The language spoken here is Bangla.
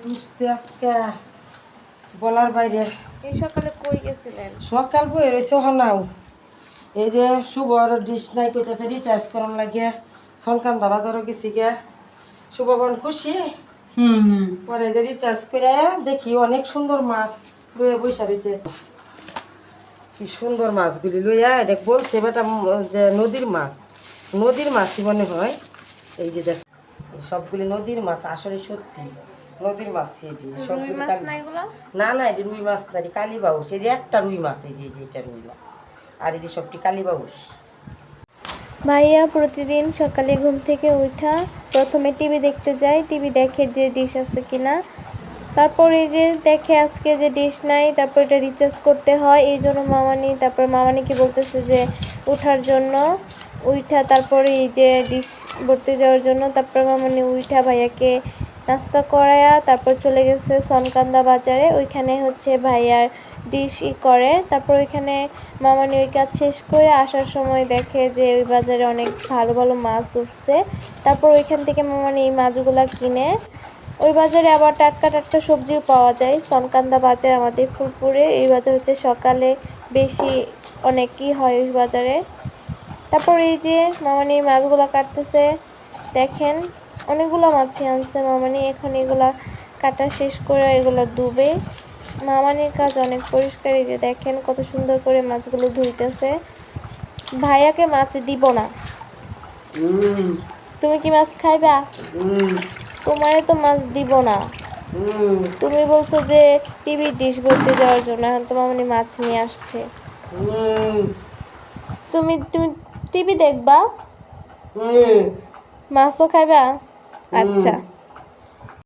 রোদ উঠছে আজকে বলার বাইরে। এই সকালে কই গেছিলেন? সকাল বই রয়েছে হনাও এই যে শুভর ডিশ নাই কইতেছে রিচার্জ করার লাগে সনকান্দা বাজারও গেছি গে। শুভগণ খুশি পরে যে রিচার্জ করে দেখি অনেক সুন্দর মাছ লইয়া বৈশা রয়েছে। কি সুন্দর মাছগুলি লইয়া এটা বলছে বেটা যে নদীর মাছই মনে হয়। এই যে দেখ সবগুলি নদীর মাছ, আসলে সত্যি নদীর মাছ। এটি সবগুলি না না এটি রুই মাছ না, এটি কালীবাউস। এই যে একটা রুই মাছ, এই যে এটা রুই মাছ, আর এটি সবটি কালীবাউস। ভাইয়া প্রতিদিন সকালে ঘুম থেকে উঠা প্রথমে টিভি দেখতে যায়, টিভি দেখে যে ডিশ আছে কিনা, তারপর এই যে দেখে আজকে যে ডিশ নাই, তারপর এটা রিচার্জ করতে হয়। এই জন্য মামানিকে বলতেছে যে উঠার জন্য উঠা, তারপরে এই যে ডিশ ভরতে যাওয়ার জন্য। তারপর মামানি উঠা ভাইয়াকে নাস্তা করায়া তারপর চলে গেছে সনকান্দা বাজারে, ওইখানে হচ্ছে ভাইয়ার ডিশ করে। তারপর ওইখানে মামানি ওই কাজ শেষ করে আসার সময় দেখে যে ওই বাজারে অনেক ভালো ভালো মাছ উঠছে। তারপর ওইখান থেকে মামানি এই মাছগুলা কিনে। ওই বাজারে আবার টাটকা টাটকা সবজিও পাওয়া যায়। সনকান্দা বাজার আমাদের ফুলপুরে, এই বাজার হচ্ছে সকালে বেশি অনেকই হয় ওই বাজারে। তারপর এই যে মামানি মাছগুলো কাটতেছে, দেখেন অনেকগুলো মাছই আনছে মামানি। এখন এগুলা কাটা শেষ করে এগুলো ধুবে। মামানির কাজ অনেক পরিষ্কার। এই যে দেখেন কত সুন্দর করে মাছগুলো ধুইতেছে। ভাইয়াকে মাছ দিব না। তুমি কি মাছ খাইবা? তোমারে তো মাছ দিব না। তুমি বলছো যে টিভির ডিশ ভরতে যাওয়ার জন্য, এখন তো মামানি মাছ নিয়ে আসছে। তুমি তুমি টিভি দেখবা, মাছও খাইবা? আচ্ছা।